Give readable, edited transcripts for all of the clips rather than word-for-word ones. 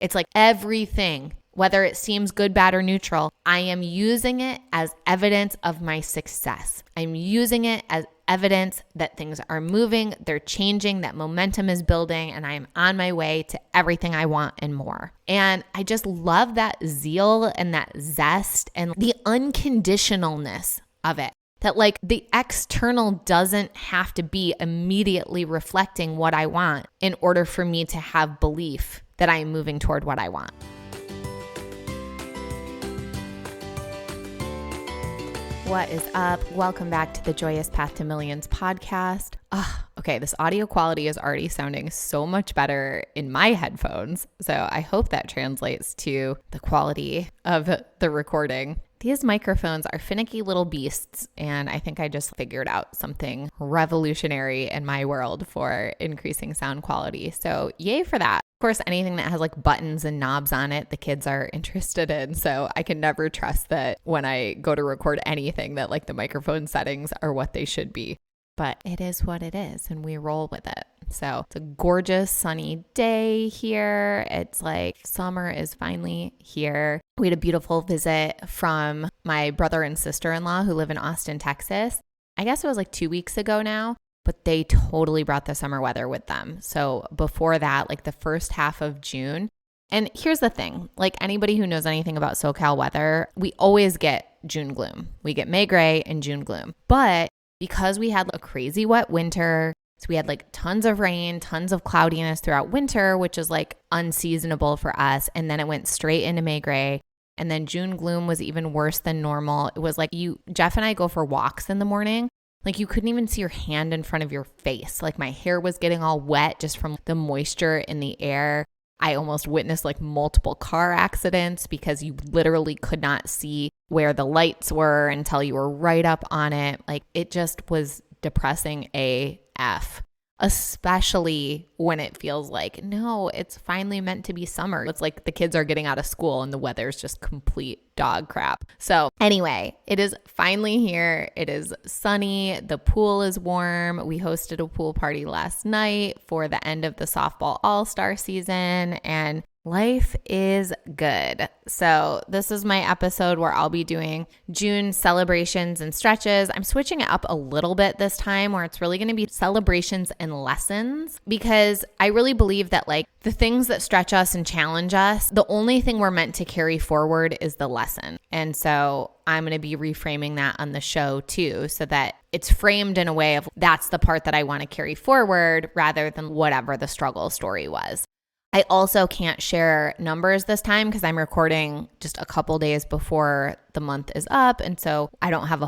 It's like everything, whether it seems good, bad, or neutral, I am using it as evidence of my success. I'm using it as evidence that things are moving, they're changing, that momentum is building, and I am on my way to everything I want and more. And I just love that zeal and that zest and the unconditionalness of it. That like the external doesn't have to be immediately reflecting what I want in order for me to have belief that I am moving toward what I want. What is up? Welcome back to the Joyous Path to Millions podcast. Okay, this audio quality is already sounding so much better in my headphones. So I hope that translates to the quality of the recording. These microphones are finicky little beasts, and I think I just figured out something revolutionary in my world for increasing sound quality. So yay for that. Of course, anything that has like buttons and knobs on it, the kids are interested in. So I can never trust that when I go to record anything that like the microphone settings are what they should be. But it is what it is, and we roll with it. So it's a gorgeous sunny day here. It's like summer is finally here. We had a beautiful visit from my brother and sister-in-law who live in Austin, Texas. I guess it was like 2 weeks ago now, but they totally brought the summer weather with them. So before that, like the first half of June. And here's the thing, like anybody who knows anything about SoCal weather, we always get June gloom. We get May gray and June gloom. But because we had a crazy wet winter, so we had like tons of rain, tons of cloudiness throughout winter, which is like unseasonable for us. And then it went straight into May gray. And then June gloom was even worse than normal. It was like Jeff and I go for walks in the morning. Like you couldn't even see your hand in front of your face. Like my hair was getting all wet just from the moisture in the air. I almost witnessed like multiple car accidents because you literally could not see where the lights were until you were right up on it. Like it just was depressing AF, especially when it feels like, no, it's finally meant to be summer. It's like the kids are getting out of school and the weather's just complete dog crap. So anyway, it is finally here. It is sunny. The pool is warm. We hosted a pool party last night for the end of the softball all-star season, and life is good. So this is my episode where I'll be doing June celebrations and stretches. I'm switching it up a little bit this time where it's really going to be celebrations and lessons, because I really believe that like the things that stretch us and challenge us, the only thing we're meant to carry forward is the lesson. And so I'm going to be reframing that on the show too, so that it's framed in a way of that's the part that I want to carry forward rather than whatever the struggle story was. I also can't share numbers this time because I'm recording just a couple days before the month is up. And so I don't have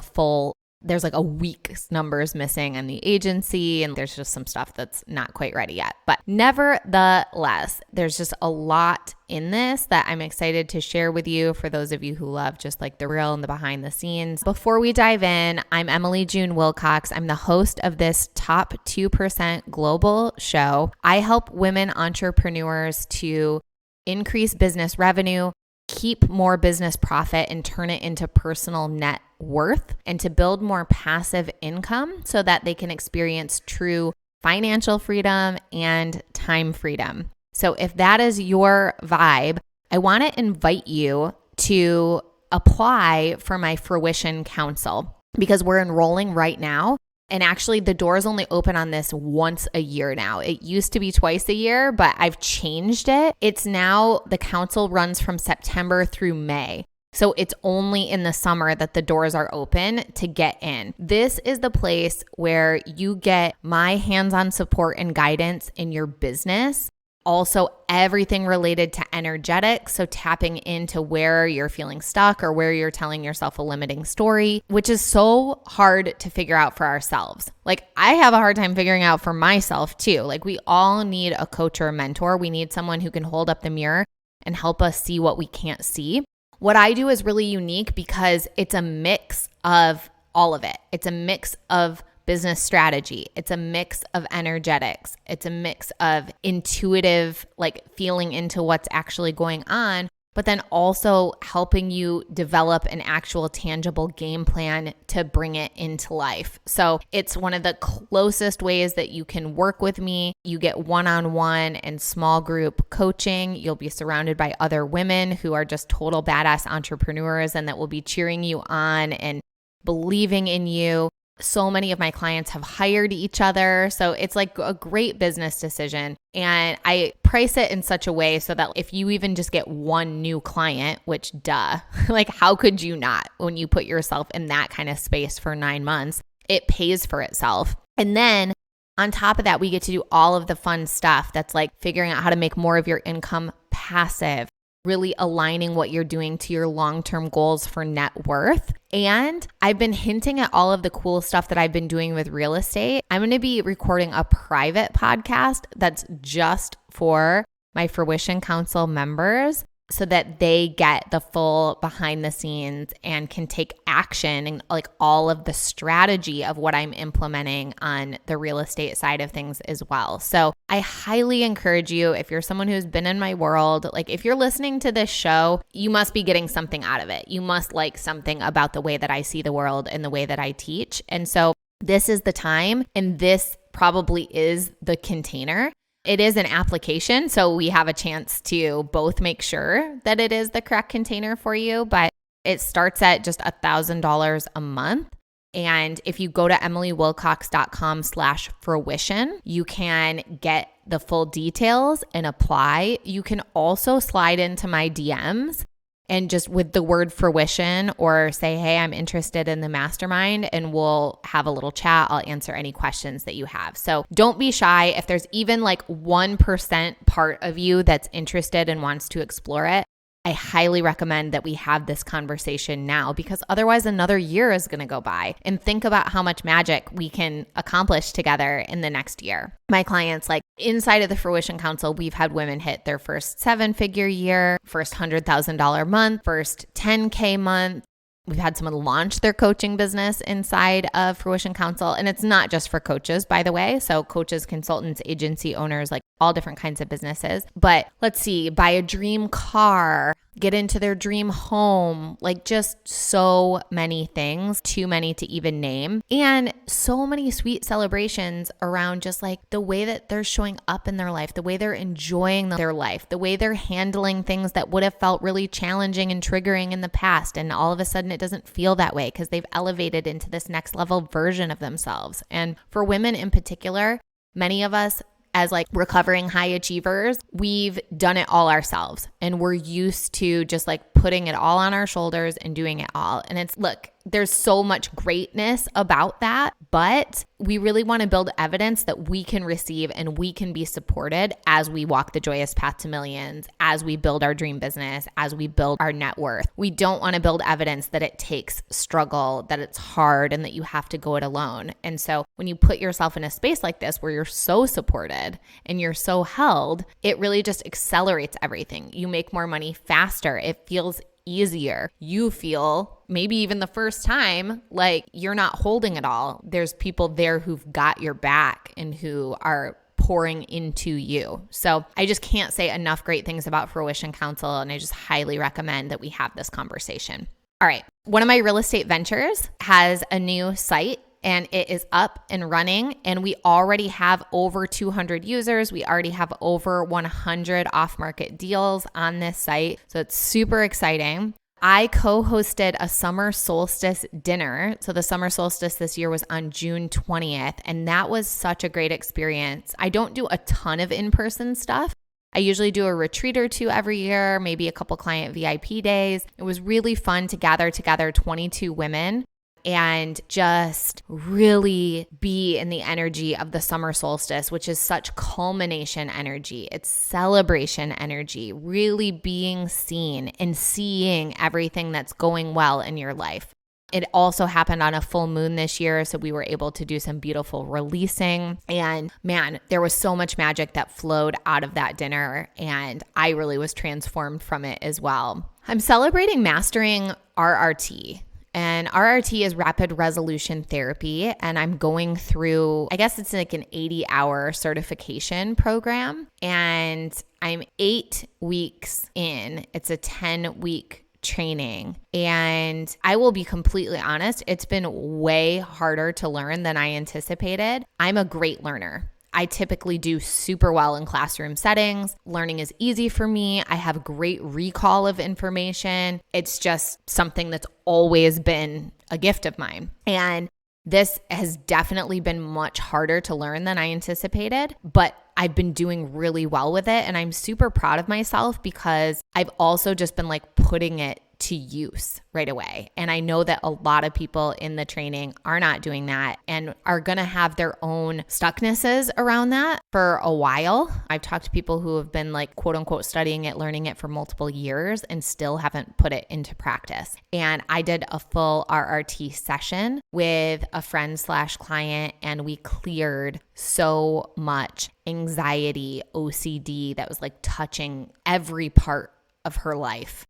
there's like a week's numbers missing in the agency, and there's just some stuff that's not quite ready yet. But nevertheless, there's just a lot in this that I'm excited to share with you for those of you who love just like the real and the behind the scenes. Before we dive in, I'm Emily June Wilcox. I'm the host of this Top 2% Global show. I help women entrepreneurs to increase business revenue, keep more business profit, and turn it into personal net worth, and to build more passive income so that they can experience true financial freedom and time freedom. So if that is your vibe, I want to invite you to apply for my Fruition Council because we're enrolling right now. And actually, the doors only open on this once a year now. It used to be twice a year, but I've changed it. It's now, the council runs from September through May. So it's only in the summer that the doors are open to get in. This is the place where you get my hands-on support and guidance in your business. Also, everything related to energetics, so tapping into where you're feeling stuck or where you're telling yourself a limiting story, which is so hard to figure out for ourselves. Like, I have a hard time figuring out for myself too. Like, we all need a coach or a mentor. We need someone who can hold up the mirror and help us see what we can't see. What I do is really unique because it's a mix of all of it. It's a mix of business strategy. It's a mix of energetics. It's a mix of intuitive, like feeling into what's actually going on but then also helping you develop an actual tangible game plan to bring it into life. So it's one of the closest ways that you can work with me. You get one-on-one and small group coaching. You'll be surrounded by other women who are just total badass entrepreneurs and that will be cheering you on and believing in you. So many of my clients have hired each other. So it's like a great business decision. And I price it in such a way so that if you even just get one new client, which duh, like how could you not when you put yourself in that kind of space for 9 months, it pays for itself. And then on top of that, we get to do all of the fun stuff that's like figuring out how to make more of your income passive, really aligning what you're doing to your long-term goals for net worth. And I've been hinting at all of the cool stuff that I've been doing with real estate. I'm going to be recording a private podcast that's just for my Fruition Council members so that they get the full behind the scenes and can take action and like all of the strategy of what I'm implementing on the real estate side of things as well. So I highly encourage you, if you're someone who's been in my world, like if you're listening to this show, you must be getting something out of it. You must like something about the way that I see the world and the way that I teach. And so this is the time, and this probably is the container. It is an application, so we have a chance to both make sure that it is the correct container for you, but it starts at just $1,000 a month. And if you go to emilywilcox.com/fruition, you can get the full details and apply. You can also slide into my DMs and just with the word fruition or say, hey, I'm interested in the mastermind, and we'll have a little chat. I'll answer any questions that you have. So don't be shy. If there's even like 1% part of you that's interested and wants to explore it, I highly recommend that we have this conversation now, because otherwise another year is going to go by, and think about how much magic we can accomplish together in the next year. My clients, like inside of the Fruition Council, we've had women hit their first 7-figure year, first $100,000 month, first 10K month. We've had someone launch their coaching business inside of Fruition Council. And it's not just for coaches, by the way. So coaches, consultants, agency owners, like all different kinds of businesses. But let's see, buy a dream car, get into their dream home, like just so many things, too many to even name. And so many sweet celebrations around just like the way that they're showing up in their life, the way they're enjoying their life, the way they're handling things that would have felt really challenging and triggering in the past. And all of a sudden it doesn't feel that way because they've elevated into this next level version of themselves. And for women in particular, many of us as like recovering high achievers, we've done it all ourselves, and we're used to just like putting it all on our shoulders and doing it all. And it's, look, there's so much greatness about that, but we really want to build evidence that we can receive and we can be supported as we walk the joyous path to millions, as we build our dream business, as we build our net worth. We don't want to build evidence that it takes struggle, that it's hard, and that you have to go it alone. And so when you put yourself in a space like this where you're so supported and you're so held, it really just accelerates everything. You make more money faster. It feels easier. You feel maybe even the first time like you're not holding it all. There's people there who've got your back and who are pouring into you. So I just can't say enough great things about Fruition Council, and I just highly recommend that we have this conversation. All right. One of my real estate ventures has a new site, and it is up and running, and we already have over 200 users. We already have over 100 off-market deals on this site. So it's super exciting. I co-hosted a summer solstice dinner. So the summer solstice this year was on June 20th, and that was such a great experience. I don't do a ton of in-person stuff. I usually do a retreat or two every year, maybe a couple client VIP days. It was really fun to gather together 22 women and just really be in the energy of the summer solstice, which is such culmination energy. It's celebration energy, really being seen and seeing everything that's going well in your life. It also happened on a full moon this year, so we were able to do some beautiful releasing. And man, there was so much magic that flowed out of that dinner, and I really was transformed from it as well. I'm celebrating mastering RRT. And And RRT is rapid resolution therapy. And I'm going through, I guess it's like an 80-hour certification program. And I'm 8 weeks in. It's a 10-week training. And I will be completely honest, it's been way harder to learn than I anticipated. I'm a great learner. I typically do super well in classroom settings. Learning is easy for me. I have great recall of information. It's just something that's always been a gift of mine. And this has definitely been much harder to learn than I anticipated, but I've been doing really well with it. And I'm super proud of myself because I've also just been like putting it to use right away. And I know that a lot of people in the training are not doing that and are going to have their own stucknesses around that for a while. I've talked to people who have been like quote unquote studying it, learning it for multiple years and still haven't put it into practice. And I did a full RRT session with a friend / client and we cleared so much anxiety, OCD that was like touching every part of her life.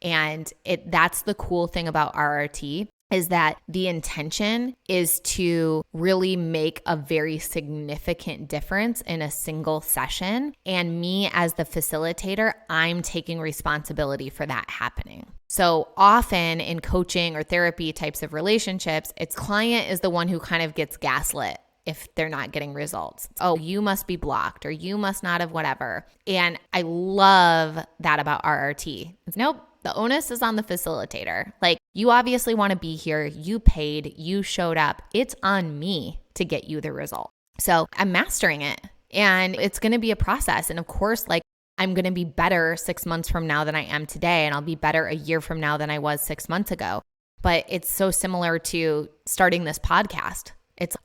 And that's the cool thing about RRT is that the intention is to really make a very significant difference in a single session. And me as the facilitator, I'm taking responsibility for that happening. So often in coaching or therapy types of relationships, it's client is the one who kind of gets gaslit if they're not getting results. Oh, you must be blocked or you must not have whatever. And I love that about RRT. Nope. The onus is on the facilitator. Like, you obviously want to be here. You paid, you showed up. It's on me to get you the result. So I'm mastering it and it's going to be a process. And of course, like I'm going to be better 6 months from now than I am today. And I'll be better a year from now than I was 6 months ago. But it's so similar to starting this podcast.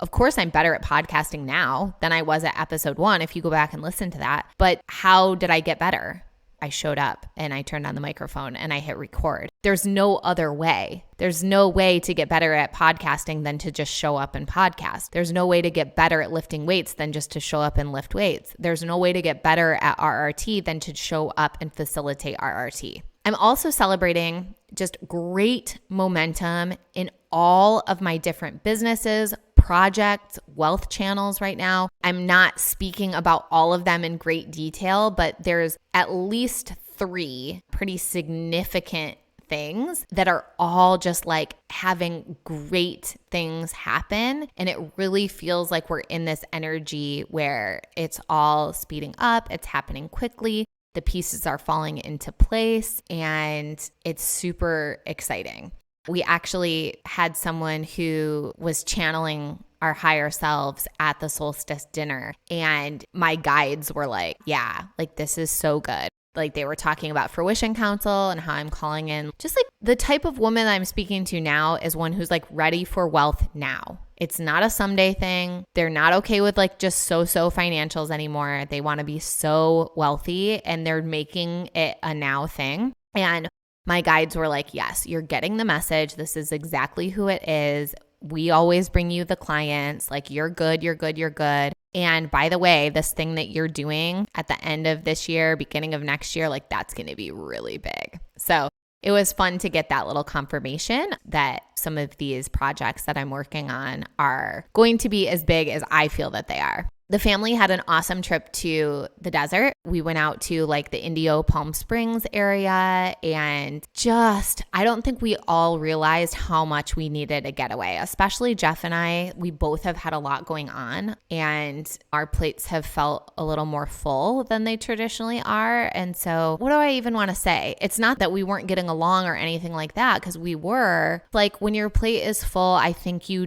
Of course, I'm better at podcasting now than I was at episode 1, if you go back and listen to that. But how did I get better? I showed up and I turned on the microphone and I hit record. There's no other way. There's no way to get better at podcasting than to just show up and podcast. There's no way to get better at lifting weights than just to show up and lift weights. There's no way to get better at RRT than to show up and facilitate RRT. I'm also celebrating just great momentum in all of my different businesses, projects, wealth channels right now. I'm not speaking about all of them in great detail, but there's at least 3 pretty significant things that are all just like having great things happen. And it really feels like we're in this energy where it's all speeding up, it's happening quickly. The pieces are falling into place and it's super exciting. We actually had someone who was channeling our higher selves at the solstice dinner. And my guides were like, yeah, like this is so good. Like they were talking about fruition council and how I'm calling in just like the type of woman I'm speaking to now is one who's like ready for wealth now. It's not a someday thing. They're not okay with like just so financials anymore. They want to be so wealthy and they're making it a now thing. And my guides were like, yes, you're getting the message. This is exactly who it is. We always bring you the clients. Like you're good, you're good, you're good. And by the way, this thing that you're doing at the end of this year, beginning of next year, like that's going to be really big. So it was fun to get that little confirmation that some of these projects that I'm working on are going to be as big as I feel that they are. The family had an awesome trip to the desert. We went out to like the Indio Palm Springs area and I don't think we all realized how much we needed a getaway, especially Jeff and I. We both have had a lot going on and our plates have felt a little more full than they traditionally are. And so what do I even want to say? It's not that we weren't getting along or anything like that because we were. Like when your plate is full, I think we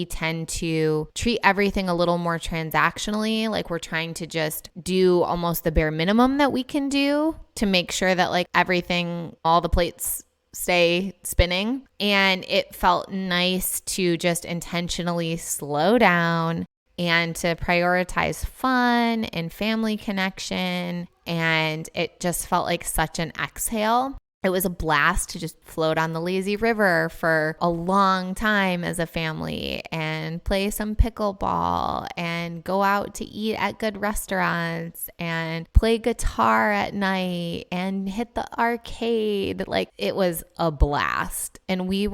tend to treat everything a little more transactionally. Like we're trying to just do almost the bare minimum that we can do to make sure that like everything, all the plates stay spinning. And it felt nice to just intentionally slow down and to prioritize fun and family connection. And it just felt like such an exhale. It was a blast to just float on the lazy river for a long time as a family and play some pickleball and go out to eat at good restaurants and play guitar at night and hit the arcade. Like, it was a blast. And we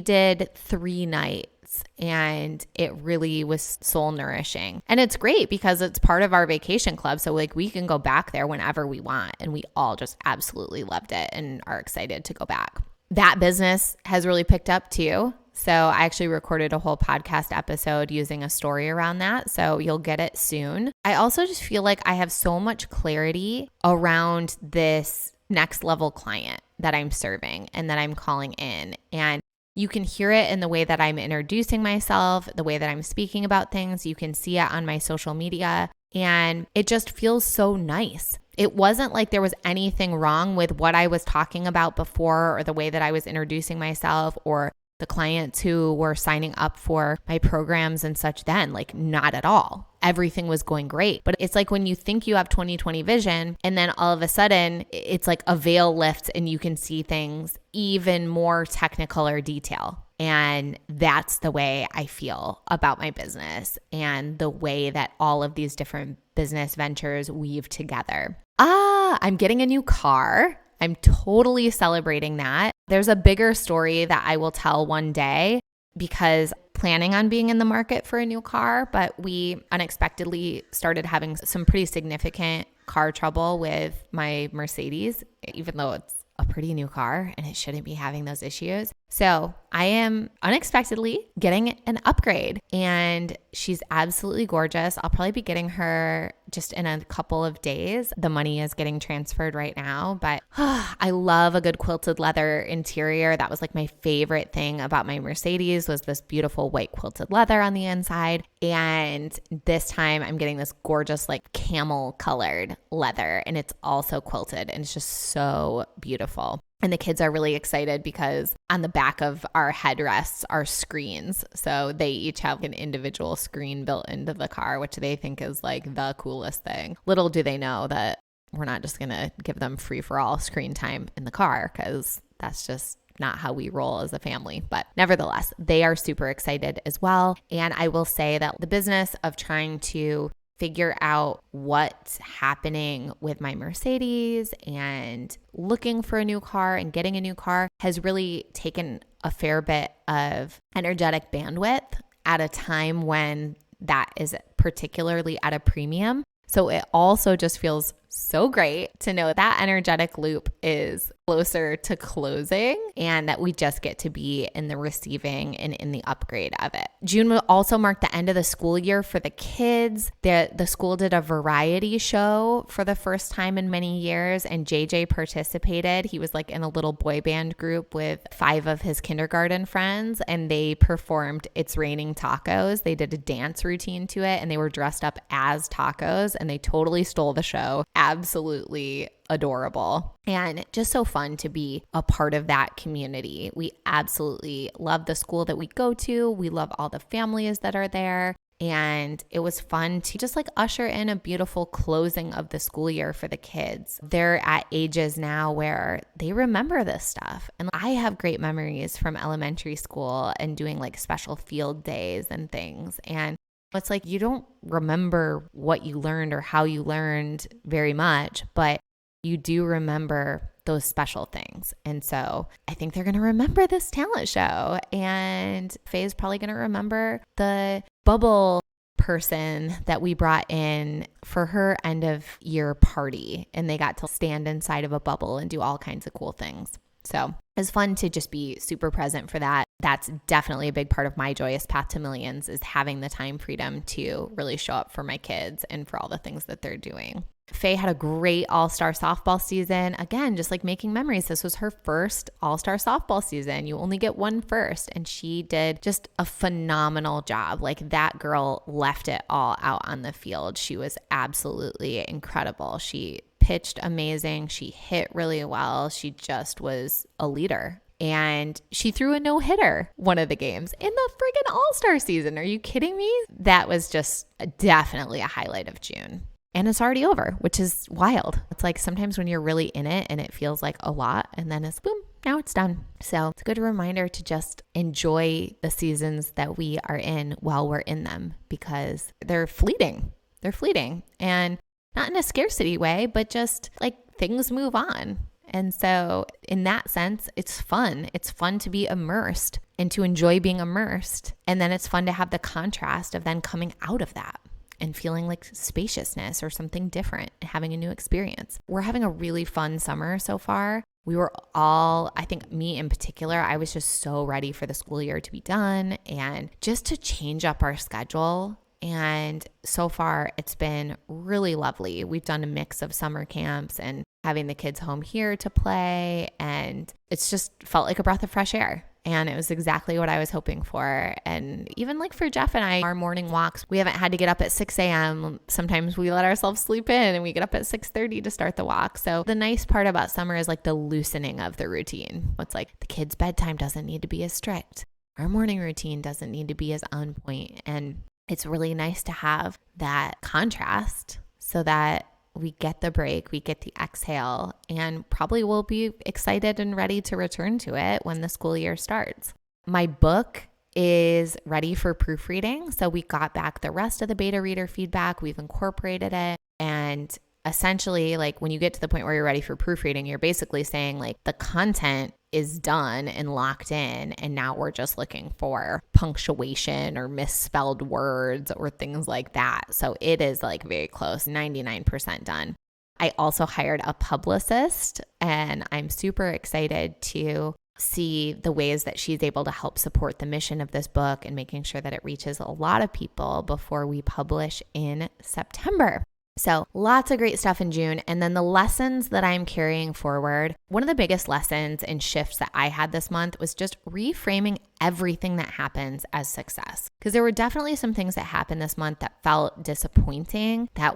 did 3 nights. And it really was soul nourishing. And it's great because it's part of our vacation club. So like we can go back there whenever we want. And we all just absolutely loved it and are excited to go back. That business has really picked up too. So I actually recorded a whole podcast episode using a story around that. So you'll get it soon. I also just feel like I have so much clarity around this next level client that I'm serving and that I'm calling in. And you can hear it in the way that I'm introducing myself, the way that I'm speaking about things. You can see it on my social media, and it just feels so nice. It wasn't like there was anything wrong with what I was talking about before or the way that I was introducing myself or the clients who were signing up for my programs and such then. Like, not at all. Everything was going great. But it's like when you think you have 20/20 vision and then all of a sudden it's like a veil lifts and you can see things even more technical or detail. And that's the way I feel about my business and the way that all of these different business ventures weave together. I'm getting a new car. I'm totally celebrating that. There's a bigger story that I will tell one day because planning on being in the market for a new car, but we unexpectedly started having some pretty significant car trouble with my Mercedes, even though it's a pretty new car and it shouldn't be having those issues. So I am unexpectedly getting an upgrade and she's absolutely gorgeous. I'll probably be getting her just in a couple of days. The money is getting transferred right now, but I love a good quilted leather interior. That was like my favorite thing about my Mercedes was this beautiful white quilted leather on the inside. And this time I'm getting this gorgeous like camel colored leather and it's also quilted and it's just so beautiful. And the kids are really excited because on the back of our headrests are screens. So they each have an individual screen built into the car, which they think is like the coolest thing. Little do they know that we're not just going to give them free for all screen time in the car because that's just not how we roll as a family. But nevertheless, they are super excited as well. And I will say that the business of trying to figure out what's happening with my Mercedes and looking for a new car and getting a new car has really taken a fair bit of energetic bandwidth at a time when that is particularly at a premium. So it also just feels so great to know that energetic loop is closer to closing and that we just get to be in the receiving and in the upgrade of it. June will also mark the end of the school year for the kids. The school did a variety show for the first time in many years and JJ participated. He was like in a little boy band group with 5 of his kindergarten friends and they performed It's Raining Tacos. They did a dance routine to it and they were dressed up as tacos and they totally stole the show. Absolutely adorable and just so fun to be a part of that community. We absolutely love the school that we go to. We love all the families that are there. And it was fun to just like usher in a beautiful closing of the school year for the kids. They're at ages now where they remember this stuff. And I have great memories from elementary school and doing like special field days and things. And it's like you don't remember what you learned or how you learned very much, but you do remember those special things. And so I think they're going to remember this talent show. And Faye's probably going to remember the bubble person that we brought in for her end of year party. And they got to stand inside of a bubble and do all kinds of cool things. So it's fun to just be super present for that. That's definitely a big part of my joyous path to millions is having the time freedom to really show up for my kids and for all the things that they're doing. Faye had a great all-star softball season. Again, just like making memories. This was her first all-star softball season. You only get one first. And she did just a phenomenal job. Like that girl left it all out on the field. She was absolutely incredible. She pitched amazing. She hit really well. She just was a leader. And she threw a no-hitter one of the games in the friggin' all-star season. Are you kidding me? That was just definitely a highlight of June. And it's already over, which is wild. It's like sometimes when you're really in it and it feels like a lot, and then it's boom, now it's done. So it's a good reminder to just enjoy the seasons that we are in while we're in them, because they're fleeting. They're fleeting, and not in a scarcity way, but just like things move on. And so in that sense, it's fun. It's fun to be immersed and to enjoy being immersed. And then it's fun to have the contrast of then coming out of that and feeling like spaciousness or something different, having a new experience. We're having a really fun summer so far. We were all, I think me in particular, I was just so ready for the school year to be done and just to change up our schedule. And so far it's been really lovely. We've done a mix of summer camps and having the kids home here to play. And it's just felt like a breath of fresh air. And it was exactly what I was hoping for. And even like for Jeff and I, our morning walks, we haven't had to get up at 6 a.m. Sometimes we let ourselves sleep in and we get up at 6:30 to start the walk. So the nice part about summer is like the loosening of the routine. It's like the kids' bedtime doesn't need to be as strict. Our morning routine doesn't need to be as on point. And it's really nice to have that contrast so that we get the break, we get the exhale, and probably will be excited and ready to return to it when the school year starts. My book is ready for proofreading. So we got back the rest of the beta reader feedback. We've incorporated it. And essentially, like when you get to the point where you're ready for proofreading, you're basically saying like the content is done and locked in. And now we're just looking for punctuation or misspelled words or things like that. So it is like very close, 99% done. I also hired a publicist, and I'm super excited to see the ways that she's able to help support the mission of this book and making sure that it reaches a lot of people before we publish in September. So lots of great stuff in June. And then the lessons that I'm carrying forward, one of the biggest lessons and shifts that I had this month was just reframing everything that happens as success. Because there were definitely some things that happened this month that felt disappointing, that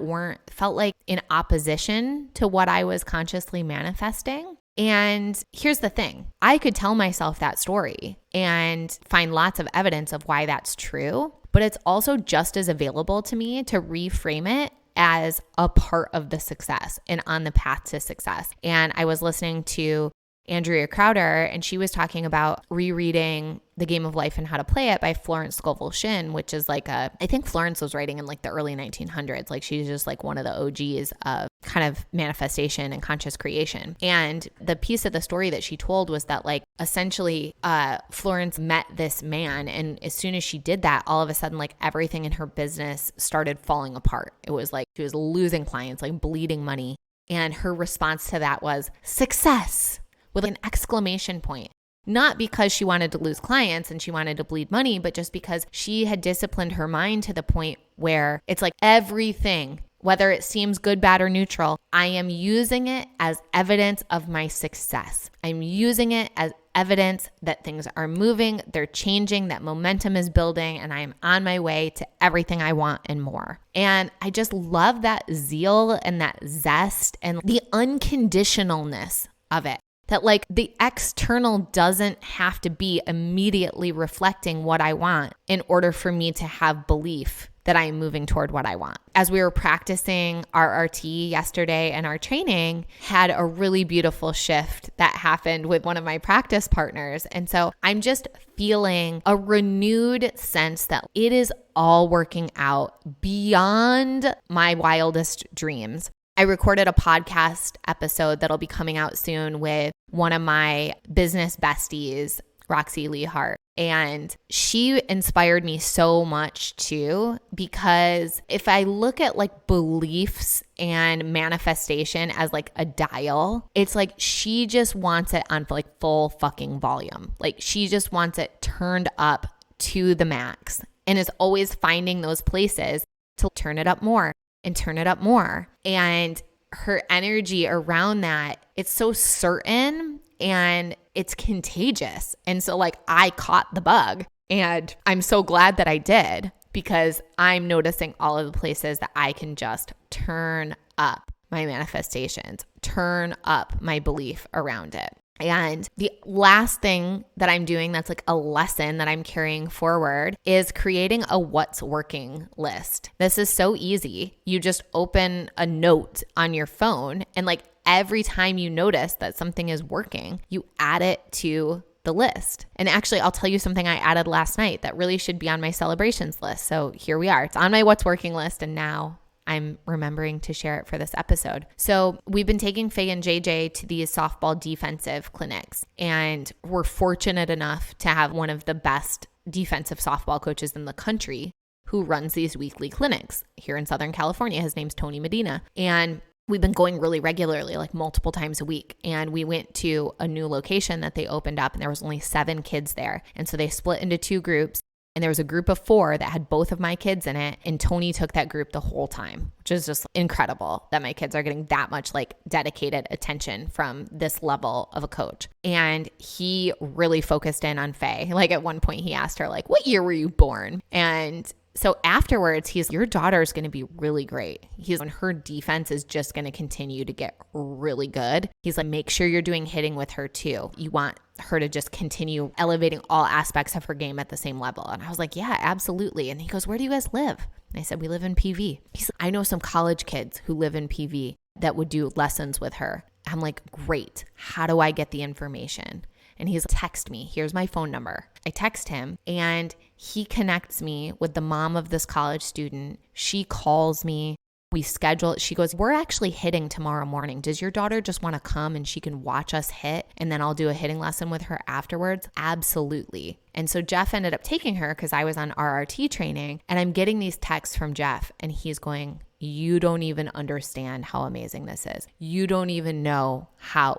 felt like in opposition to what I was consciously manifesting. And here's the thing, I could tell myself that story and find lots of evidence of why that's true, but it's also just as available to me to reframe it as a part of the success and on the path to success. And I was listening to Andrea Crowder, and she was talking about rereading The Game of Life and How to Play It by Florence Scovel Shinn, which is like I think Florence was writing in like the early 1900s. Like she's just like one of the OGs of kind of manifestation and conscious creation. And the piece of the story that she told was that like essentially Florence met this man, and as soon as she did that, all of a sudden like everything in her business started falling apart. It was like she was losing clients, like bleeding money. And her response to that was success, with an exclamation point. Not because she wanted to lose clients and she wanted to bleed money, but just because she had disciplined her mind to the point where it's like everything, whether it seems good, bad, or neutral, I am using it as evidence of my success. I'm using it as evidence that things are moving, they're changing, that momentum is building, and I am on my way to everything I want and more. And I just love that zeal and that zest and the unconditionalness of it. That like the external doesn't have to be immediately reflecting what I want in order for me to have belief that I am moving toward what I want. As we were practicing RRT yesterday, and our training had a really beautiful shift that happened with one of my practice partners. And so I'm just feeling a renewed sense that it is all working out beyond my wildest dreams. I recorded a podcast episode that'll be coming out soon with one of my business besties, Roxy Lee Hart. And she inspired me so much too, because if I look at like beliefs and manifestation as like a dial, it's like she just wants it on like full fucking volume. Like she just wants it turned up to the max and is always finding those places to turn it up more and turn it up more. And her energy around that, it's so certain and it's contagious. And so like I caught the bug, and I'm so glad that I did, because I'm noticing all of the places that I can just turn up my manifestations, turn up my belief around it. And the last thing that I'm doing that's like a lesson that I'm carrying forward is creating a what's working list. This is so easy. You just open a note on your phone and like every time you notice that something is working, you add it to the list. And actually, I'll tell you something I added last night that really should be on my celebrations list. So here we are. It's on my what's working list, and now I'm remembering to share it for this episode. So we've been taking Faye and JJ to these softball defensive clinics, and we're fortunate enough to have one of the best defensive softball coaches in the country who runs these weekly clinics here in Southern California. His name's Tony Medina. And we've been going really regularly, like multiple times a week. And we went to a new location that they opened up, and there was only 7 kids there. And so they split into 2 groups. And there was a group of 4 that had both of my kids in it. And Tony took that group the whole time, which is just incredible that my kids are getting that much like dedicated attention from this level of a coach. And he really focused in on Faye. Like at one point he asked her like, what year were you born? And so afterwards, he's, your daughter's going to be really great. And her defense is just going to continue to get really good. He's like, make sure you're doing hitting with her too. You want her to just continue elevating all aspects of her game at the same level. And I was like, yeah, absolutely. And he goes, where do you guys live? And I said, we live in PV. He's like, I know some college kids who live in PV that would do lessons with her. I'm like, great. How do I get the information? And he's like, text me. Here's my phone number. I text him and he connects me with the mom of this college student. She calls me. We schedule it. She goes, we're actually hitting tomorrow morning. Does your daughter just want to come and she can watch us hit? And then I'll do a hitting lesson with her afterwards? Absolutely. And so Jeff ended up taking her because I was on RRT training, and I'm getting these texts from Jeff and he's going, you don't even understand how amazing this is. You don't even know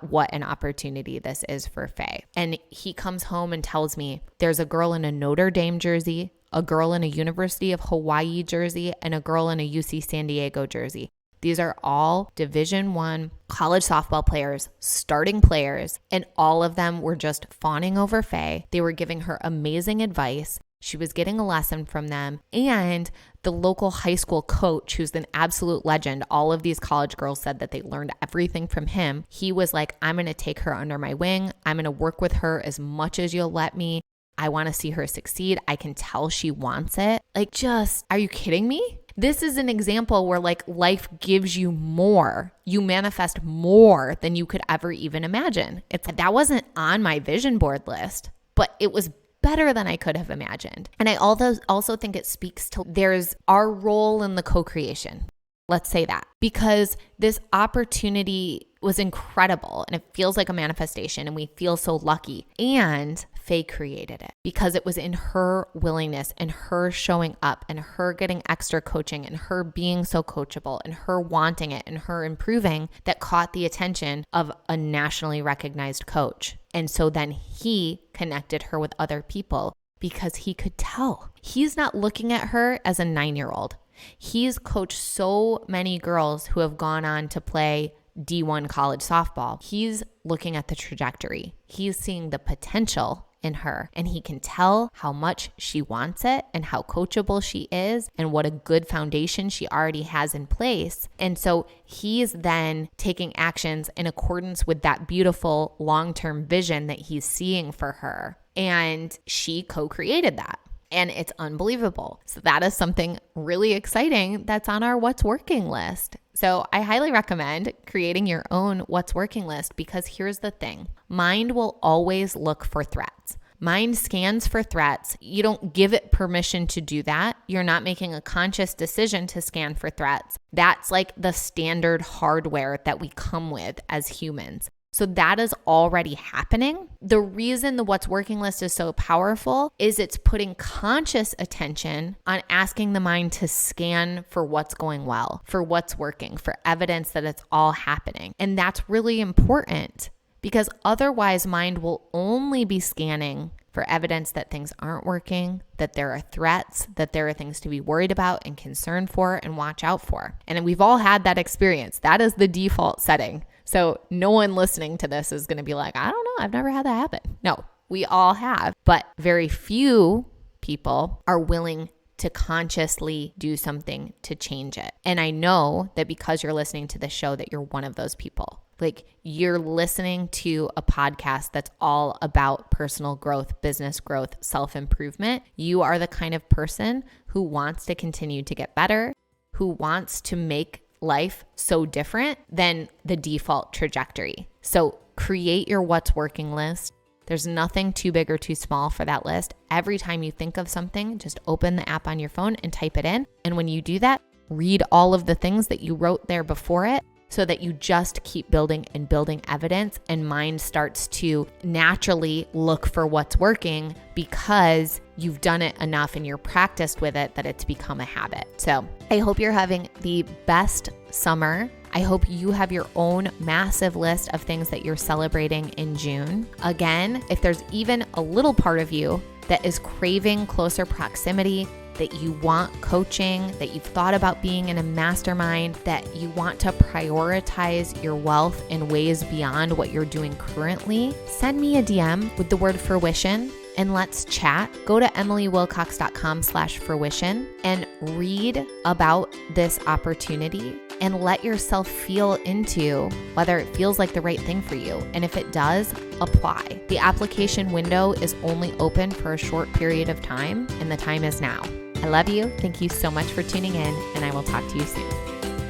what an opportunity this is for Faye. And he comes home and tells me there's a girl in a Notre Dame jersey, a girl in a University of Hawaii jersey, and a girl in a UC San Diego jersey. These are all Division I college softball players, starting players, and all of them were just fawning over Faye. They were giving her amazing advice. She was getting a lesson from them, and the local high school coach, who's an absolute legend, all of these college girls said that they learned everything from him. He was like, I'm going to take her under my wing. I'm going to work with her as much as you'll let me. I want to see her succeed. I can tell she wants it. Like, just, are you kidding me? This is an example where like life gives you more. You manifest more than you could ever even imagine. That wasn't on my vision board list, but it was better than I could have imagined. And I also think it speaks to there's our role in the co-creation. Let's say that, because this opportunity was incredible and it feels like a manifestation and we feel so lucky. And Faye created it because it was in her willingness and her showing up and her getting extra coaching and her being so coachable and her wanting it and her improving that caught the attention of a nationally recognized coach. And so then he connected her with other people because he could tell. He's not looking at her as a 9-year-old. He's coached so many girls who have gone on to play D1 college softball. He's looking at the trajectory. He's seeing the potential in her, and he can tell how much she wants it and how coachable she is and what a good foundation she already has in place. And so he's then taking actions in accordance with that beautiful long-term vision that he's seeing for her. And she co-created that. And it's unbelievable. So that is something really exciting that's on our what's working list. So I highly recommend creating your own what's working list, because here's the thing. Mind will always look for threats. Mind scans for threats. You don't give it permission to do that. You're not making a conscious decision to scan for threats. That's like the standard hardware that we come with as humans. So that is already happening. The reason the what's working list is so powerful is it's putting conscious attention on asking the mind to scan for what's going well, for what's working, for evidence that it's all happening. And that's really important, because otherwise mind will only be scanning for evidence that things aren't working, that there are threats, that there are things to be worried about and concerned for and watch out for. And we've all had that experience. That is the default setting. So no one listening to this is going to be like, I don't know, I've never had that happen. No, we all have, but very few people are willing to consciously do something to change it. And I know that because you're listening to this show that you're one of those people. Like, you're listening to a podcast that's all about personal growth, business growth, self-improvement. You are the kind of person who wants to continue to get better, who wants to make life so different than the default trajectory. So create your what's working list. There's nothing too big or too small for that list. Every time you think of something, just open the app on your phone and type it in. And when you do that, read all of the things that you wrote there before it, so that you just keep building and building evidence, and mind starts to naturally look for what's working because you've done it enough and you're practiced with it that it's become a habit. So I hope you're having the best summer. I hope you have your own massive list of things that you're celebrating in June. Again, if there's even a little part of you that is craving closer proximity, that you want coaching, that you've thought about being in a mastermind, that you want to prioritize your wealth in ways beyond what you're doing currently, send me a DM with the word fruition and let's chat. Go to emilywilcox.com/fruition and read about this opportunity and let yourself feel into whether it feels like the right thing for you. And if it does, apply. The application window is only open for a short period of time, and the time is now. I love you. Thank you so much for tuning in, and I will talk to you soon.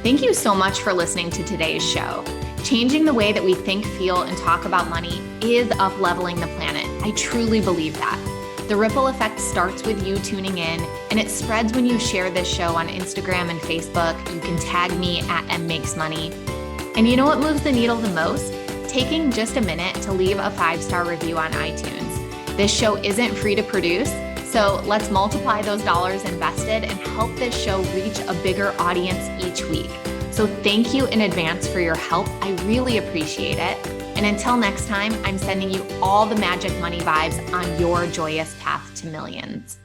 Thank you so much for listening to today's show. Changing the way that we think, feel, and talk about money is up-leveling the planet. I truly believe that. The ripple effect starts with you tuning in, and it spreads when you share this show on Instagram and Facebook. You can tag me at mmakesmoney. And you know what moves the needle the most? Taking just a minute to leave a 5-star review on iTunes. This show isn't free to produce, so let's multiply those dollars invested and help this show reach a bigger audience each week. So thank you in advance for your help. I really appreciate it. And until next time, I'm sending you all the magic money vibes on your joyous path to millions.